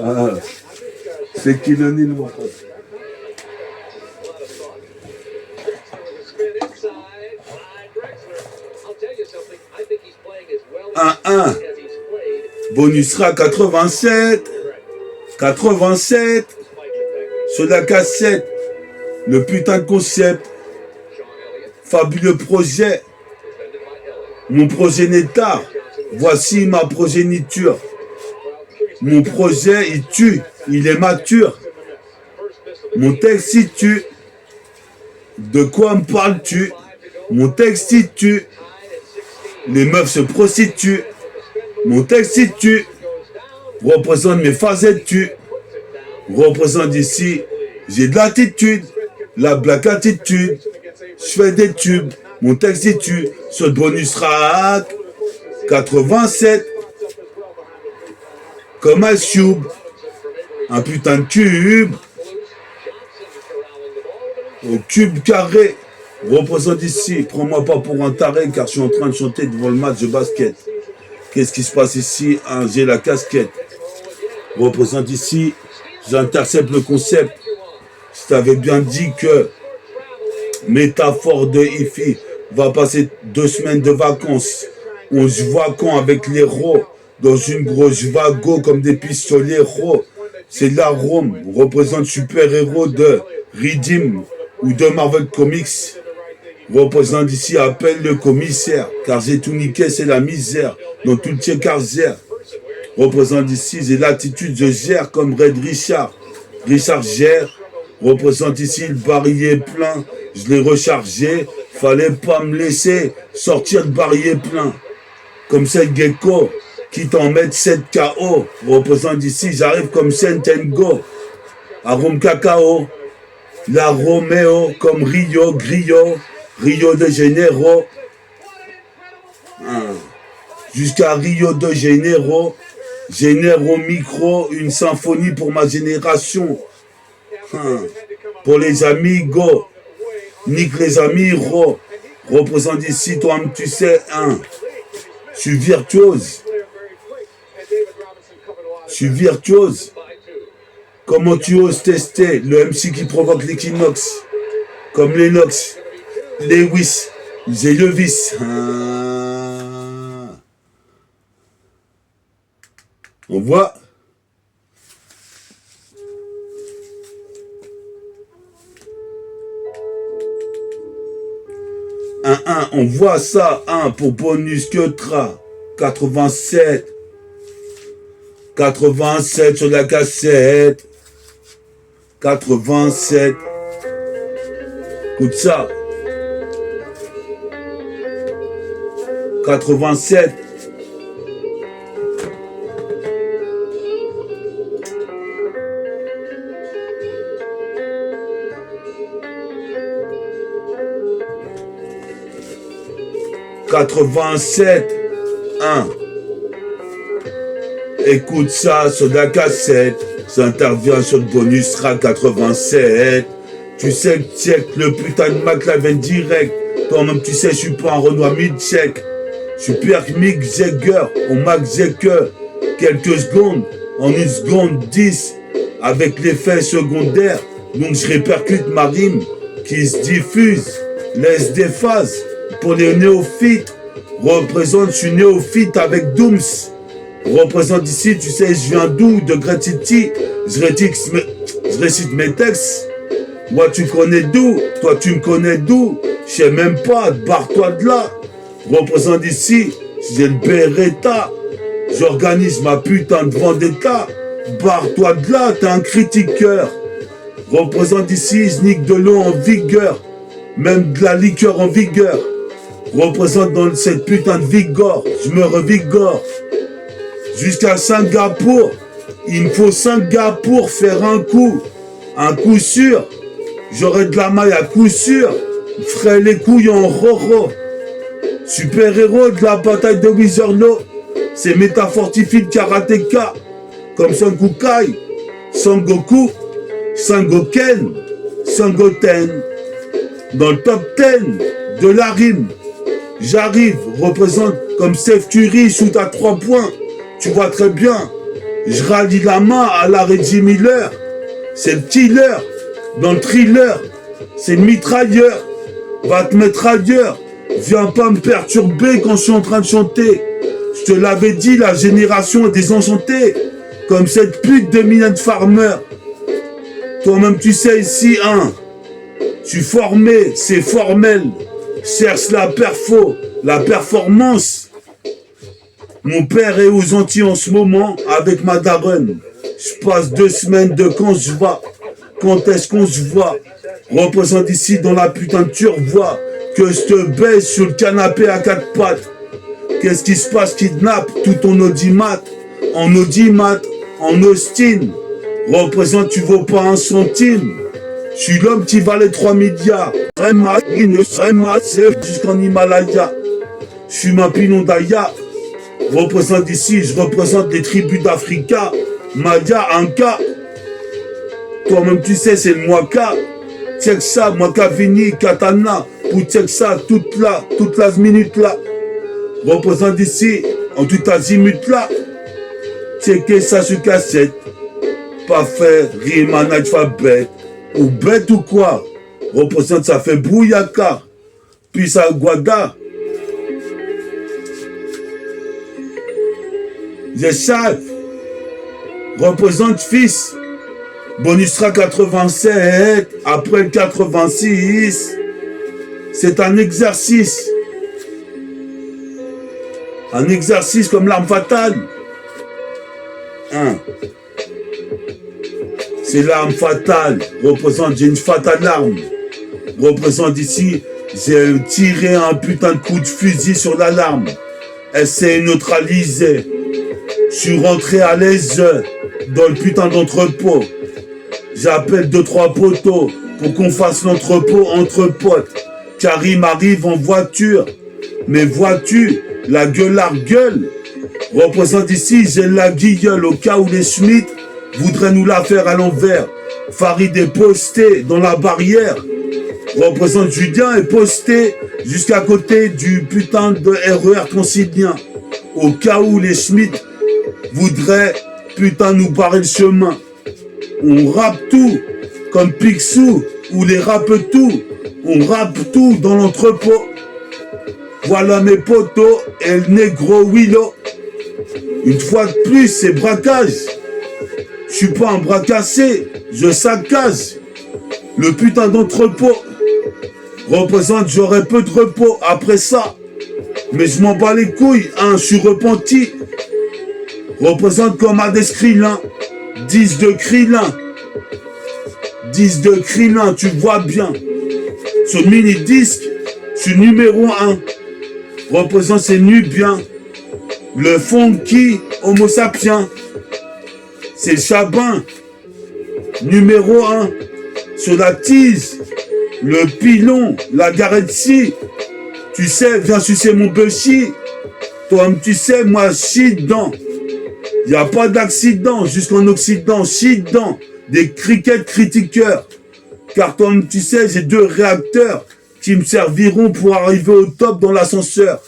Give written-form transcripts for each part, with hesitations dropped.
Ah, c'est qui le nid, mon pote? 1-1. Bonusera 87. 87. Sur la cassette. Le putain de concept. Fabuleux projet. Mon progéniteur. Voici ma progéniture. Mon projet, il tue. Il est mature. Mon texte, il tue. De quoi me parles-tu? Mon texte, il tue. Les meufs se prostituent. Mon texte, il tue. Représente mes facettes, tue. Représente ici. J'ai de l'attitude. La black attitude. Je fais des tubes. Mon texte, il tue. Sur le bonus rack. 87. Comme un tube. Un putain de cube. Au cube carré. Représente ici. Prends-moi pas pour un taré car je suis en train de chanter devant le match de basket. Qu'est-ce qui se passe ici? J'ai la casquette. Représente ici. J'intercepte le concept. Je t'avais bien dit que métaphore de Ifi va passer 2 semaines de vacances. On se voit quand avec les héros dans une grosse vago comme des pistolets héros. C'est l'arôme. Représente super-héros de Redeem ou de Marvel Comics. Représente ici, appelle le commissaire, car j'ai tout niqué, c'est la misère, dans tout le carrière. Représente ici, j'ai l'attitude, je gère comme Red Richard. Richard gère, représente ici, le barillet plein, je l'ai rechargé, fallait pas me laisser sortir le barillet plein. Comme cette gecko, qui t'en met 7 KO. Représente ici, j'arrive comme Sentengo, arôme cacao, la Roméo, comme Rio, Grillo, Rio de Janeiro, jusqu'à Rio de Janeiro, Género micro, une symphonie pour ma génération, pour les amigos, nique les amis, représente ici, toi tu sais, je suis virtuose, comment tu oses tester le MC qui provoque l'équinoxe, comme l'Enox, Lewis, j'ai le vice. On voit. On voit ça, pour bonus que tra. 87. 87 sur la cassette. 87. Écoute ça. 87. Écoute ça sur la cassette. Ça intervient sur le bonus RA 87. Tu sais que le putain de McLaren direct. Toi-même tu sais je suis pas un Renoir mid-check. Super Mick Jagger, on Max Jagger, quelques secondes, en 1 seconde 10, avec l'effet secondaire, donc je répercute ma rime, qui se diffuse, laisse des phases, pour les néophytes, représente, je suis néophyte avec Dooms, représente ici, tu sais, je viens d'où, de Great City, je récite mes textes, moi tu connais d'où, toi tu me connais d'où, je sais même pas, barre-toi de là. Représente ici, j'ai le Beretta, j'organise ma putain de vendetta, barre-toi de là, t'es un critiqueur. Représente ici, je nique de l'eau en vigueur, même de la liqueur en vigueur. Représente dans cette putain de vigore, je me revigore. Jusqu'à Singapour, il me faut 5 gars pour faire un coup sûr. J'aurai de la maille à coup sûr, ferai les couilles en roro. Super-héros de la bataille de Wizardo, c'est métafortifie de karatéka, comme Son Kukai, Son Goku, Son Goken, Son Goten. Dans le top 10 de la rime, J'arrive, représente comme Steph Curry, shoot à 3 points. Tu vois très bien. Je rallie la main à la Reggie Miller. C'est le killer. Dans le thriller, c'est le mitrailleur. Va te mettre ailleurs. Viens pas me perturber quand je suis en train de chanter. Je te l'avais dit, la génération est désenchantée. Comme cette pute de Mylène Farmer. Toi-même, tu sais ici, hein. Je suis formé, c'est formel. Cherche la perfo, la performance. Mon père est aux Antilles en ce moment avec ma daronne. Je passe 2 semaines de quand je vois. Quand est-ce qu'on se voit? Représente ici dans la putain de turvoie que je te baisse sur le canapé à 4 pattes. Qu'est-ce qui se passe? Kidnappe tout ton audimat. En audimat, en Austin. Représente, tu vaux pas un centime. Je suis l'homme qui valait 3 milliards. Il ne serait massé jusqu'en Himalaya. Je suis ma Pinondaya. Représente ici, je représente les tribus d'Africa. Maya, Anka. Toi-même tu sais, c'est le Mwaka. Check ça, Mwaka Vini, Katana. Pour check ça, toute la minute là. Représente ici, en tout azimut là. Checker ça sur cassette. Pas faire rime en alphabet. Ou bête ou quoi? Représente, ça fait brouillaka. Puis ça guada. Je sais. Représente fils. Bonusra 87. Après le 86. C'est un exercice. Un exercice comme l'arme fatale. Hein. C'est l'arme fatale. Représente, j'ai une fatale arme. Représente ici, j'ai tiré un putain de coup de fusil sur l'alarme. Elle s'est neutralisée. Je suis rentré à l'aise dans le putain d'entrepôt. J'appelle 2-3 poteaux pour qu'on fasse l'entrepôt entre potes. Karim arrive en voiture. Mais vois-tu, la gueulard gueule. Représente ici, j'ai la guilleule au cas où les Schmitt voudraient nous la faire à l'envers. Farid est posté dans la barrière. Représente Julien est posté jusqu'à côté du putain de RER Transilien. Au cas où les Schmitt voudraient putain nous barrer le chemin. On rappe tout, comme Picsou, ou les rappe tout. On rappe tout dans l'entrepôt. Voilà mes potos et le négro Willow. Une fois de plus, c'est braquage. Je suis pas un bras cassé, je saccage. Le putain d'entrepôt représente, j'aurai peu de repos après ça. Mais je m'en bats les couilles, hein, je suis repenti. Représente comme un des Krillin. 10 de Krillin. 10 de Krillin, tu vois bien. Ce mini-disque, je suis numéro 1. Représente c'est Nubien. Le funky Homo sapiens. C'est le Chabin. Numéro 1. Sur la tease. Le pilon. La Garetsi. Tu sais, viens sucer mon bushi. Toi, tu sais, moi, chie dedans. Il n'y a pas d'accident jusqu'en Occident. Chie dedans. Des crickets critiqueurs. Car toi, tu sais, j'ai 2 réacteurs qui me serviront pour arriver au top dans l'ascenseur.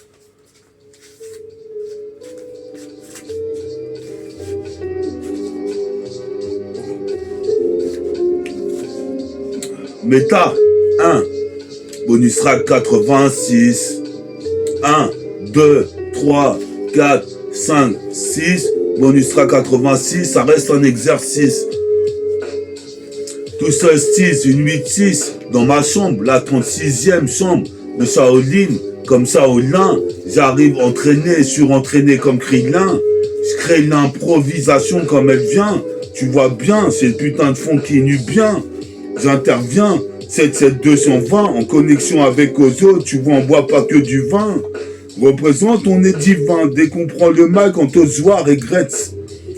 Méta, 1. Bonus track 86. 1, 2, 3, 4, 5, 6. Bonus track 86, ça reste un exercice. Tout solstice, une 8-6. Dans ma chambre, la 36e chambre de Shaolin. Comme Shaolin, j'arrive entraîné, surentraîné comme Krillin. Je crée l'improvisation comme elle vient. Tu vois bien, c'est le putain de fond qui est bien. J'interviens, 77220 en connexion avec Ozo, tu vois, on boit pas que du vin. Représente, on est divin, dès qu'on prend le mal quand Ozoa regrette.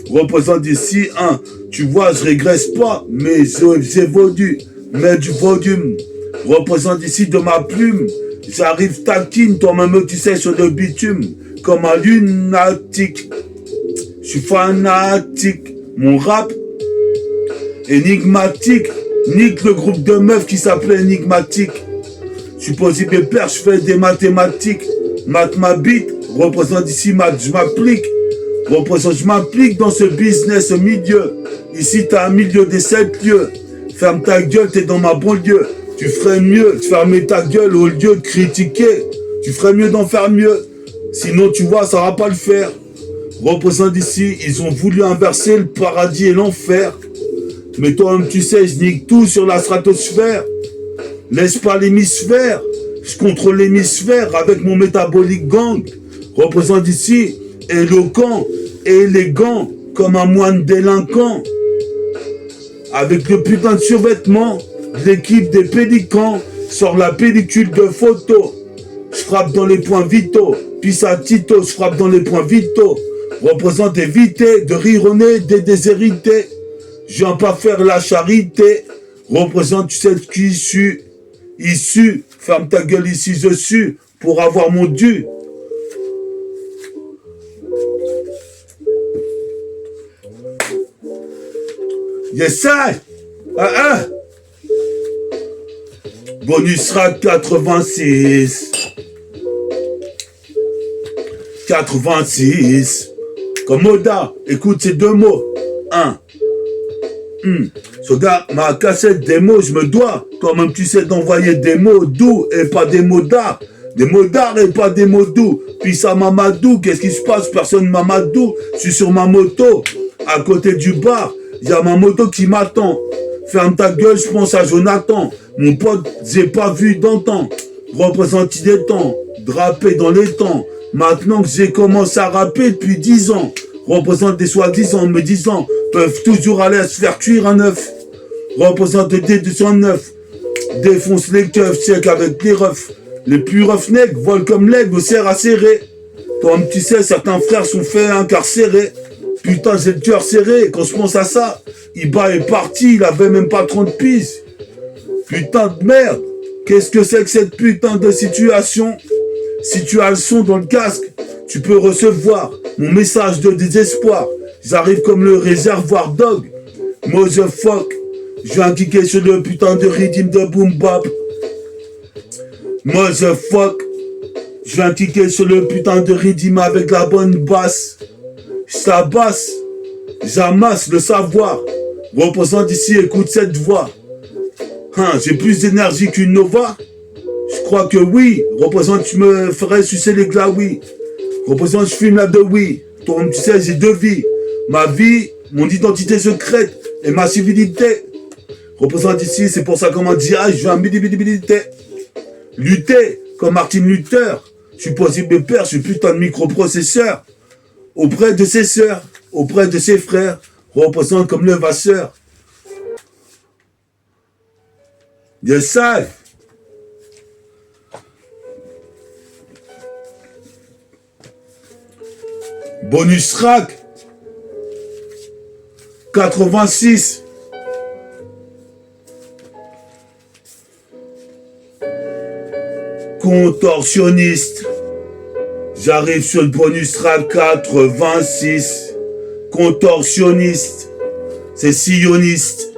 Représente ici, tu vois, je régresse pas, mais j'évolue, mets du volume. Représente ici de ma plume, j'arrive taquine, toi-même tu sais, sur le bitume, comme un lunatique. Je suis fanatique, mon rap, énigmatique. Nique le groupe de meufs qui s'appelait Énigmatique. Je suis possible père, je fais des mathématiques. Matt m'habite, représente ici Matt, je m'applique. Représente, je m'applique dans ce business, ce milieu. Ici, t'as un milieu des 7 lieux. Ferme ta gueule, t'es dans ma banlieue. Tu ferais mieux de fermer ta gueule au lieu de critiquer. Tu ferais mieux d'en faire mieux. Sinon, tu vois, ça va pas le faire. Représente ici, ils ont voulu inverser le paradis et l'enfer. Mais toi-même, tu sais, je nique tout sur la stratosphère. Laisse pas l'hémisphère. Je contrôle l'hémisphère avec mon métabolique gang. Représente ici, éloquent, élégant, comme un moine délinquant. Avec le putain de survêtement, l'équipe des pélicans sort la pellicule de photo. Je frappe dans les points vitaux, puis ça Tito, je frappe dans les points vitaux. Représente éviter de rironner des déshérités. Je viens pas faire la charité. Représente, tu sais de qui je suis. Issu, ferme ta gueule ici, je suis, pour avoir mon dû. Yes, I. Bonus rap 86. 86. Comme Oda, écoute ces deux mots. Ce gars m'a cassé des mots, je me dois. Toi-même, tu sais d'envoyer des mots doux et pas des mots d'art. Des mots d'art et pas des mots doux. Puis ça Mamadou, qu'est-ce qui se passe? Personne Mamadou. Je suis sur ma moto, à côté du bar. Il y a ma moto qui m'attend. Ferme ta gueule, je pense à Jonathan. Mon pote, j'ai pas vu d'antan. Représente des temps, drapé dans les temps. Maintenant que j'ai commencé à rapper depuis 10 ans. Représente des soi-disant, me disant, peuvent toujours aller se faire cuire un œuf. Représente des 209. Défonce les keufs, check avec les refs. Les plus roughnecks volent comme l'aigle au cerf à serrer. Toi, tu sais, certains frères sont faits incarcérés. Putain, j'ai le cœur serré. Quand je pense à ça, Iba est parti, il avait même pas 30 piges. Putain de merde. Qu'est-ce que c'est que cette putain de situation? Si tu as le son dans le casque, tu peux recevoir mon message de désespoir. J'arrive comme le réservoir dog. Motherfuck. Je viens kicker sur le putain de rythme de boom bap. Motherfuck. Je viens kicker sur le putain de rythme avec la bonne basse. Je tabasse. J'amasse le savoir. Représente ici, écoute cette voix. J'ai plus d'énergie qu'une Nova. Je crois que oui. Représente, tu me ferais sucer les glaouis. Représente, je fume la de oui. Toi, tu sais, j'ai deux vies. Ma vie, mon identité secrète et ma civilité. Représente ici, c'est pour ça qu'on m'a dit, je veux un bidi-bidi-bidi-té. Lutter comme Martin Luther. Je suis possible de père, je suis putain de microprocesseur. Auprès de ses sœurs, auprès de ses frères. Représente comme le vasseur. Yes, I. Bonus rack 86. Contorsionniste. J'arrive sur le bonus rack 86. Contorsionniste. C'est silloniste.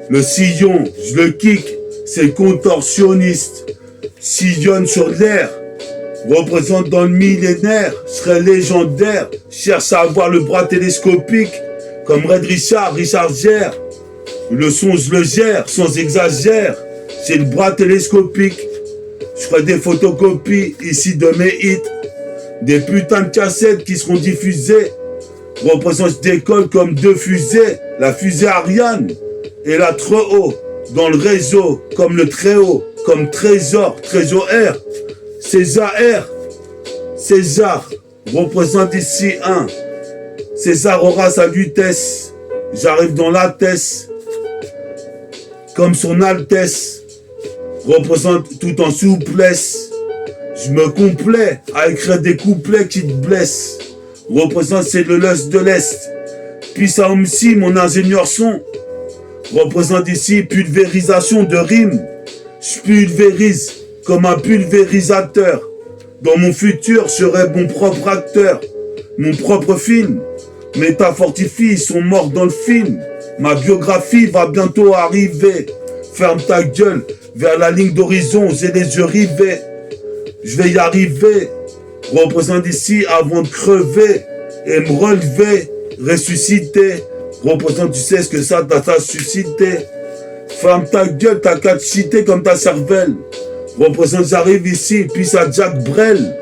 Le sillon, je le kick, c'est contorsionniste. Sillonne sur l'air. Représente dans le millénaire, serait légendaire, cherche à avoir le bras télescopique, comme Red Richard, Richard Gère. Le son, je le gère, sans exagère, c'est le bras télescopique. Je ferai des photocopies ici de mes hits, des putains de cassettes qui seront diffusées. Représente, je décolle comme deux fusées, la fusée Ariane et la trop haut, dans le réseau, comme le très haut, comme trésor, trésor R. César R. César représente ici un. César aura sa vitesse. J'arrive dans la tête. Comme son Altesse. Représente tout en souplesse. Je me complais à écrire des couplets qui te blessent. Représente c'est le lust de l'Est. Puis ça aussi mon ingénieur son. Représente ici pulvérisation de rimes. Je pulvérise comme un pulvérisateur. Dans mon futur, je serai mon propre acteur. Mon propre film. Métafortifie, ils sont morts dans le film. Ma biographie va bientôt arriver. Ferme ta gueule. Vers la ligne d'horizon, j'ai les yeux rivés. Je vais y arriver. Représente ici avant de crever et me relever, ressusciter. Représente, tu sais ce que ça t'a suscité. Ferme ta gueule, t'as qu'à te citer comme ta cervelle. Représente, j'arrive ici, puis ça Jack Brel,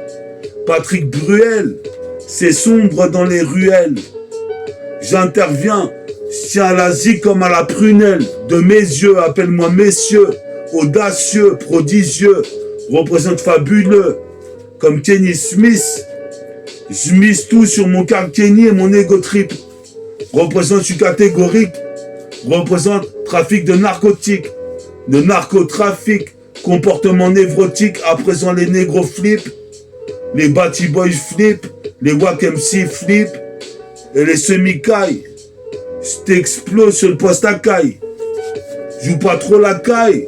Patrick Bruel. C'est sombre dans les ruelles. J'interviens, je tiens à la zik comme à la prunelle. De mes yeux, appelle-moi messieurs, audacieux, prodigieux. Représente fabuleux, comme Kenny Smith. Je mise tout sur mon cœur Kenny et mon ego trip. Représente, je suis catégorique. Représente trafic de narcotiques, de narcotrafic, comportement névrotique. À présent, les négros flippent, les batty boys flippent, les wack MC flippent et les semi-cailles. Je t'explose sur le poste à caille. Joue pas trop la caille,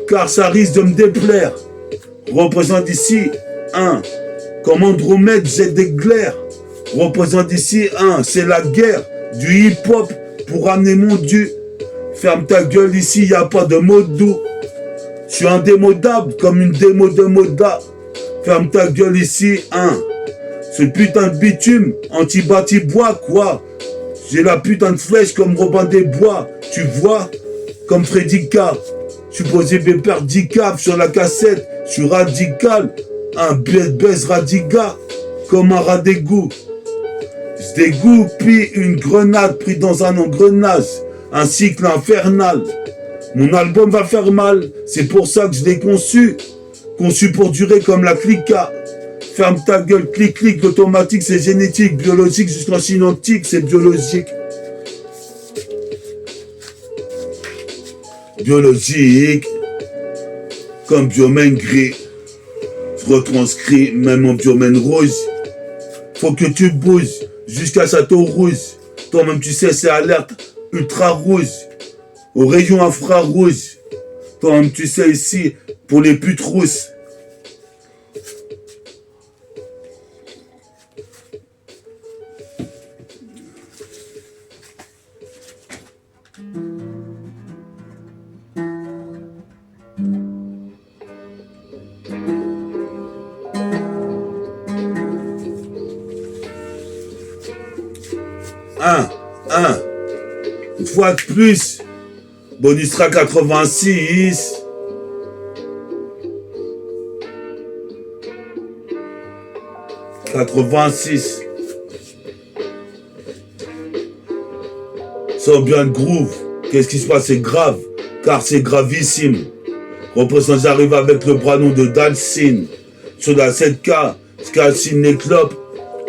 car ça risque de me déplaire. Représente ici un. Comme Andromède jette des glaires. Représente ici un. C'est la guerre du hip-hop pour amener mon dieu. Ferme ta gueule ici, y a pas de mot doux. Je suis indémodable comme une démo de Moda. Ferme ta gueule ici, hein. Ce putain de bitume, anti-bâti bois, quoi. J'ai la putain de flèche comme Robin des Bois. Tu vois, comme Freddy K. Je suis posé perdicap sur la cassette. Je suis radical. Un baise radiga. Comme un rat d'égout. Je dégoupille une grenade pris dans un engrenage. Un cycle infernal. Mon album va faire mal. C'est pour ça que je l'ai conçu. Conçu pour durer comme la clica. Ferme ta gueule, clic, clic. L'automatique, c'est génétique. Biologique jusqu'en Chine antique, c'est biologique. Biologique. Comme biomène gris. Je retranscris même en biomène rouge. Faut que tu bouges jusqu'à Château Rouge. Toi-même, tu sais, c'est alerte ultra rouge. Au rayon infrarouge. Toi-même, tu sais, ici, pour les putes rousses. Une fois de plus, Bonusra 86. Sans bien de groove. Qu'est-ce qui se passe? C'est grave, car c'est gravissime. Représente, j'arrive avec le bras long de Dalcine. Sur la 7K, je calcine les clopes.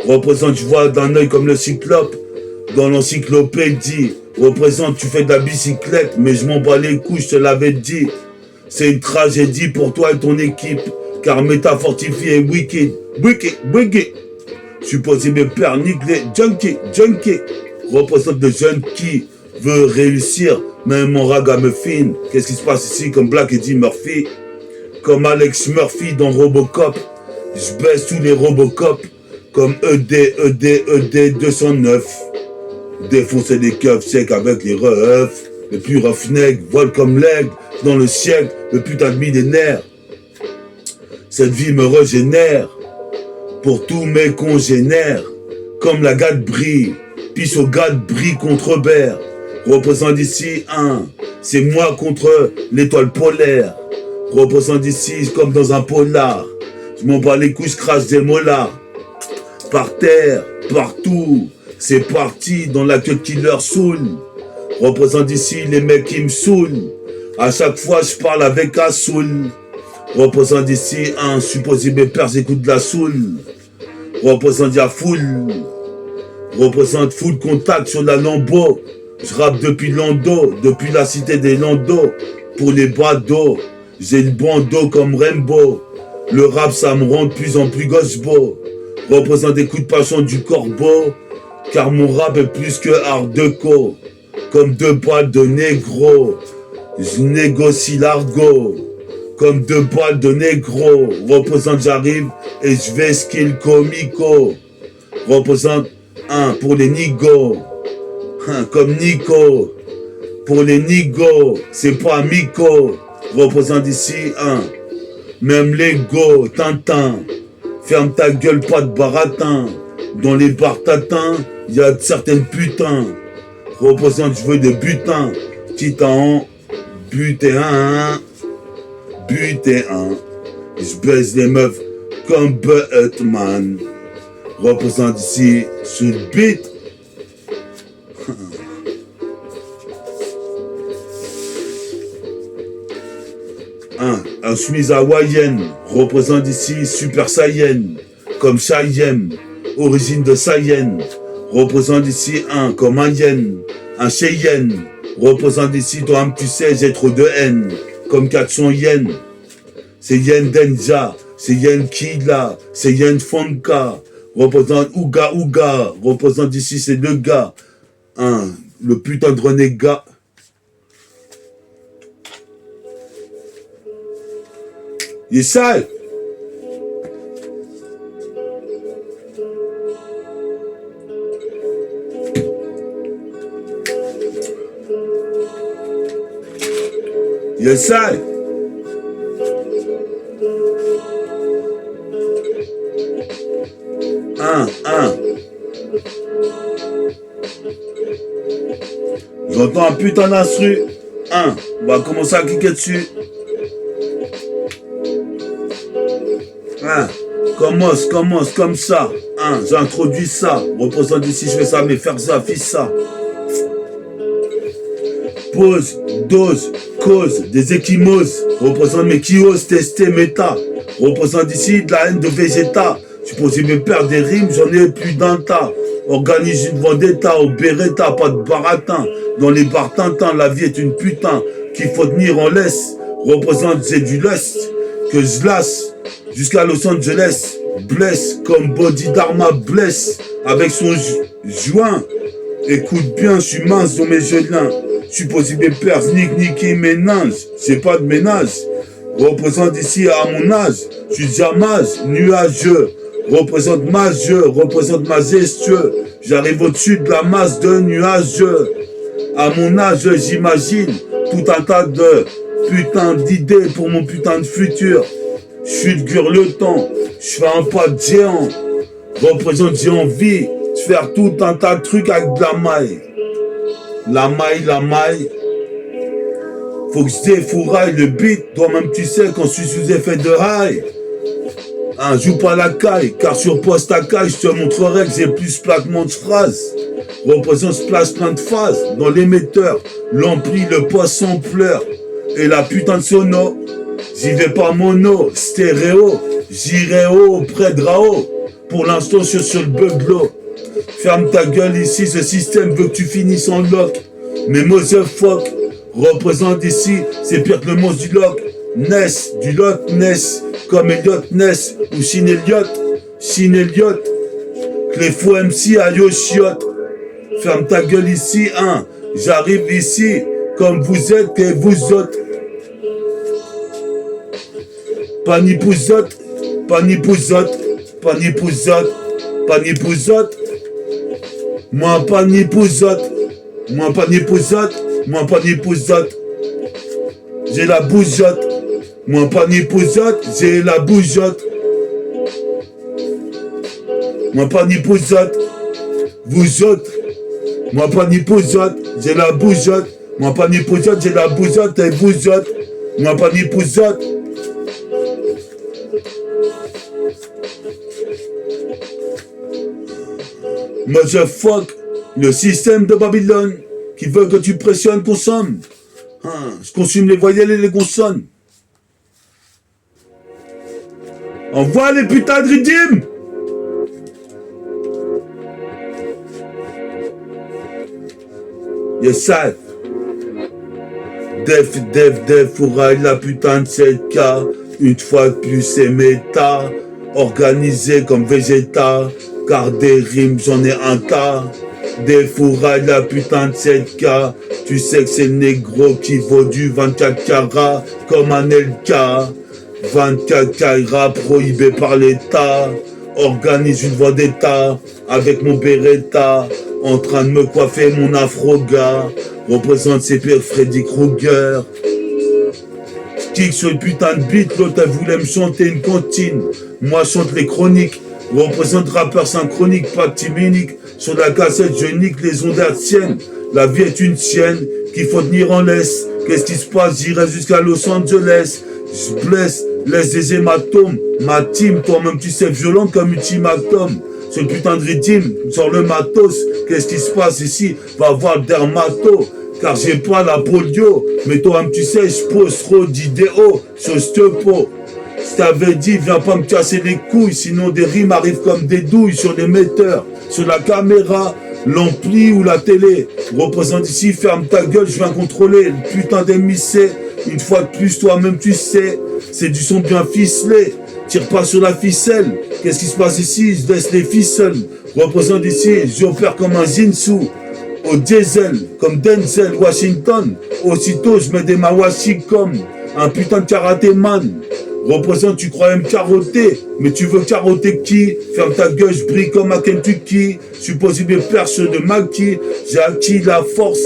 Représente, je vois d'un œil comme le cyclope. Dans l'encyclopédie, représente, tu fais de la bicyclette, mais je m'en bats les couilles, je te l'avais dit. C'est une tragédie pour toi et ton équipe, car méta fortifié est wicked. Je suis posé mes pères niquer, junkie. Représente le jeune qui veut réussir, même mon raga me fine. Qu'est-ce qui se passe ici comme Black Eddie Murphy? Comme Alex Murphy dans Robocop. Je baisse tous les Robocop, comme ED 209. Défoncer des keufs secs avec les refs. Les plus roughnecks volent comme l'aigle dans le siècle, le putain de millénaire. Cette vie me régénère pour tous mes congénères. Comme la gade brille, pisse au gade brille contre Bert. Représente ici un, c'est moi contre l'étoile polaire. Représente ici comme dans un polar. Je m'en bats les couilles, je crache des molars. Par terre, partout. C'est parti dans la queue qui leur saoule. Représente ici les mecs qui me saoulent. À chaque fois je parle avec un saoul. Représente ici un supposé mes pères écoutent de la soul. Représente ya foule. Représente full contact sur la lambeau. Je rappe depuis Lando, depuis la cité des Landos. Pour les badauds, j'ai le bandeau comme Rainbow. Le rap ça me rend de plus en plus gospel. Représente des coups de passion du corbeau. Car mon rap est plus que art déco. Comme deux balles de négro. Je négocie l'argot. Comme deux balles de négro. Représente j'arrive et je vais skill comico. Représente un pour les nigos. Comme Nico. Pour les nigos. C'est pas Miko. Représente ici un. Même l'ego, Tintin. Ferme ta gueule, pas de baratin. Dans les bars tatins, y a certaines putains. Représente, je veux des butins. Titan, butin, butin. Je baise les meufs comme Batman. Représente ici sur le beat. Un chemise hawaïenne. Représente ici Super Saiyan. Comme Cheyenne. Origine de Saiyan. Représente ici comme un yen. Un Cheyenne. Représente ici toi-même tu sais j'ai trop de haine. Comme 400 yens. C'est Yen Denja. C'est Yen Kila. C'est Yen Fonka. Représente Ouga Ouga. Représente ici c'est le gars. Le putain de renégat. Il est sale. Il est sale. J'entends un putain d'instru. On va commencer à cliquer dessus. Commence comme ça. J'introduis ça. Représente ici, je fais ça, mais faire ça, fils ça. Pause, dose, cause, des échymoses. Représente mes qui osent tester méta. Représente ici de la haine de Végéta. Supposé me perdre des rimes, j'en ai plus d'un tas. Organise une vendetta au Beretta, pas de baratin. Dans les bars Tintin, la vie est une putain qu'il faut tenir en laisse. Représente, c'est du lust que je lasse jusqu'à Los Angeles. Blesse comme Body Dharma blesse avec son joint. Écoute bien, je suis mince dans mes gelins. Supposé mes pères, niquer mes ninges. C'est pas de ménage. Représente ici à mon âge. Je suis déjà nuageux. Représente représente majestueux. J'arrive au-dessus de la masse de nuageux. À mon âge, j'imagine tout un tas de putain d'idées pour mon putain de futur. Je fulgure le temps, je fais un pas de géant. Représente, j'ai envie de faire tout un tas de trucs avec de la maille. La maille. Faut que je défouraille le beat. Toi-même, tu sais, quand je suis sous effet de high. Joue pas la caille, car sur poste à caille, je te montrerai que j'ai plus plaquement de phrases. Représente, je place plein de phases dans l'émetteur. L'ampli, le poisson pleure. Et la putain de sono, j'y vais pas mono, stéréo. J'irai haut auprès de Rao. Pour l'instant, je suis sur le beuglo. Ferme ta gueule ici, ce système veut que tu finisses en lock. Mais motherfuck, représente ici, c'est pire que le monstre du lock. Ness, du Loch Ness, comme Elliot Ness ou Shin Elliot. Cléfo MC à Yoshiot. Ferme ta gueule ici, j'arrive ici, comme vous êtes et vous autres. Panipouzote. Moi panipouzote. J'ai la bougeotte. Moi panipouzote, j'ai la bougeotte. Moi panipouzote. Vous autres. Moi panipouzote, j'ai la bougeotte. Moi panipouzote, j'ai la bougeotte et vous autres. Moi panipouzote. Moi je fuck le système de Babylone qui veut que tu pressionnes, consommes. Je consume les voyelles et les consonnes. Envoie les putains de rythmes. Yes, ça. Def, fourraille la putain de 7K. Une fois de plus, c'est méta. Organisé comme Végéta. Car des rimes, j'en ai un tas. Des fourrailles la putain de 7K. Tu sais que c'est le négro qui vaut du 24 carats comme un LK. 24 carats prohibé par l'État. Organise une voix d'État avec mon Beretta. En train de me coiffer mon afro-gars. Représente ses pires Freddy Krueger. J'kick sur le putain de beat, l'autre elle voulait me chanter une comptine. Moi chante les chroniques, représente rappeur synchronique, pas de timinique. Sur la cassette, je nique les ondes hertziennes. La vie est une sienne qu'il faut tenir en laisse. Qu'est-ce qui se passe? J'irai jusqu'à Los Angeles. Je blesse, laisse des hématomes. Ma team, toi-même tu sais, violente comme ultimatum. Ce putain de rythme, sort le matos. Qu'est-ce qui se passe ici? Va voir le dermato. Car j'ai pas la polio. Mais toi-même tu sais, je pose trop d'idéaux sur ce pot. Je t'avais dit, viens pas me casser les couilles, sinon des rimes arrivent comme des douilles sur l'émetteur, sur la caméra, l'ampli ou la télé. Représente ici, ferme ta gueule, je viens contrôler le putain d'émissé. Une fois de plus, toi-même tu sais, c'est du son bien ficelé. Tire pas sur la ficelle. Qu'est-ce qui se passe ici? Je laisse les ficelles. Représente ici, j'opère comme un Jinsu. Au diesel, comme Denzel Washington. Aussitôt, je mets des mawashi comme un putain de karatéman. Représente, tu croyais me carotter, mais tu veux carotter qui? Ferme ta gueule, je brille comme à Kentucky. Je suis possible perche de maquis. J'ai acquis la force.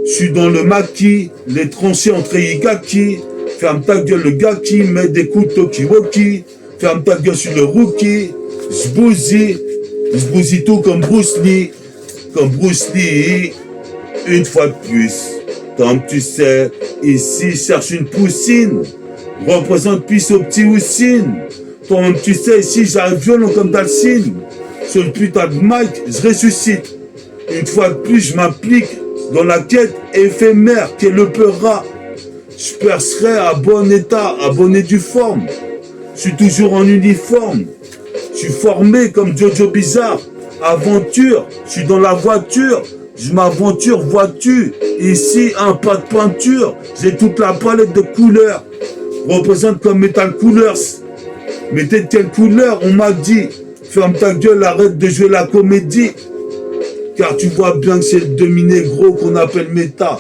Je suis dans le maquis. Les tranchées entre Igaki. Ferme ta gueule, le gars qui met des couteaux Kiwoki. Ferme ta gueule, je suis le rookie. Je bousille tout comme Bruce Lee. Comme Bruce Lee. Une fois de plus. Comme tu sais, ici, je cherche une poussine. Représente pisse au petit Houssine. Toi-même tu sais, ici j'arrive violent comme Dalcine. Sur le putain de mic, je ressuscite. Une fois de plus, je m'implique dans la quête éphémère qu'est le peura. Je percerai à bon état, à bonne et due forme. Je suis toujours en uniforme. Je suis formé comme Jojo Bizarre. Aventure, je suis dans la voiture. Je m'aventure, vois-tu. Ici, un pas de peinture. J'ai toute la palette de couleurs. Représente comme Metal Coolers. Mais t'es de quelle couleur? On m'a dit. Ferme ta gueule, arrête de jouer la comédie. Car tu vois bien que c'est le demi-négro qu'on appelle méta.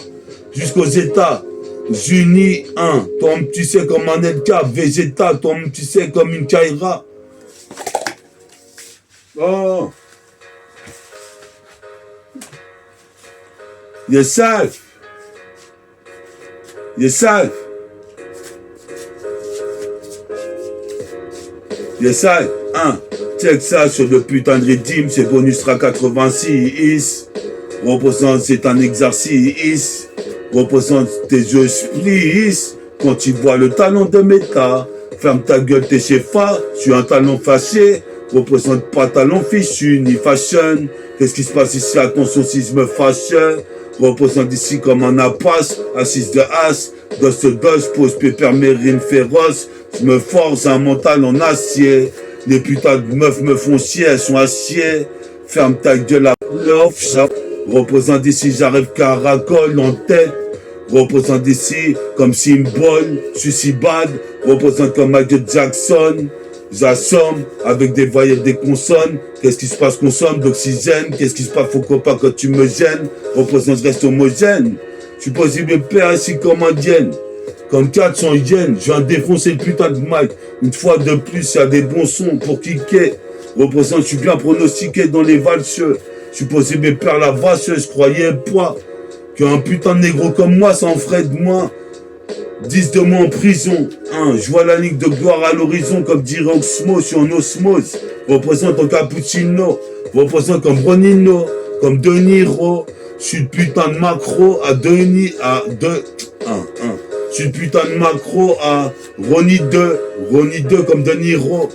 Jusqu'aux États-Unis 1. Toi, tu sais comme un LK. Végéta, toi, tu sais comme une Kaira. Oh. Yourself. Yourself. Yes, I, check ça sur le putain de rythme, c'est bonus track 86. Représente, c'est un exercice. Représente tes yeux spliss. Quand tu vois le talent de méta, ferme ta gueule, t'es chez Fa. Je suis un talent fâché. Représente pas talent fichu, ni fashion. Qu'est-ce qui se passe ici? Attention si je me fâche. Représente ici comme un apace, assise de as. Dos, pose pépère, mérine féroce. Je me force un mental en acier. Les putains de meufs me font chier, elles sont acier. Ferme ta gueule à l'off. Représente ici, j'arrive caracole en tête. Représente ici comme symbole. Je suis si bad. Représente comme Michael Jackson. J'assomme avec des voyelles, des consonnes. Qu'est-ce qui se passe? Consomme d'oxygène. Qu'est-ce qui se passe? Faut pas quand tu me gênes. Représente, je reste homogène. Je suis possible père ici comme indienne. Comme 400 yens, je viens défoncer le putain de mic. Une fois de plus, il y a des bons sons pour kicker. Représente, je suis bien pronostiqué dans les valseux. Je suis possible perdre la vasseuse, croyez pas qu'un putain de négro comme moi, ça en ferait de moi. 10 de moi en prison. Je vois la ligne de gloire à l'horizon, comme dirait Oxmo, je suis en osmose. Représente en cappuccino. Représente comme Ronino, comme De Niro. Je suis le putain de macro à Denis, à 2, 1. Je suis le putain de macro à Ronnie 2 comme De Niro.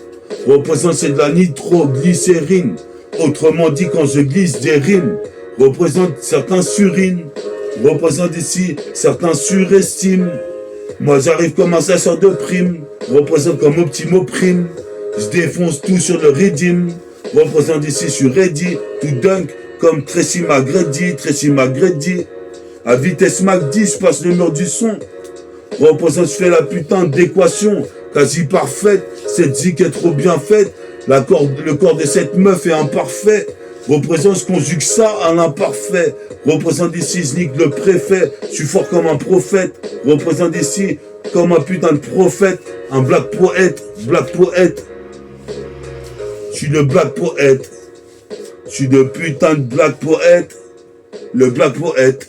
Représente c'est de la nitroglycérine. Autrement dit, quand je glisse des rimes, représente certains surines. Représente ici certains surestiment. Moi j'arrive comme un chasseur de primes. Représente comme Optimo Prime. Je défonce tout sur le rythme. Représente ici, je suis ready to dunk comme Tracy McGrady. À vitesse Mach 10, je passe le mur du son. Représente, je fais la putain d'équation quasi parfaite. Cette zik est trop bien faite. Le corps de cette meuf est imparfait. Représente, je conjugue ça à l'imparfait. Représente ici, je nique le préfet. Je suis fort comme un prophète. Représente ici comme un putain de prophète. Un black poète. Je suis le black poète. Je suis le putain de black poète. Le black poète.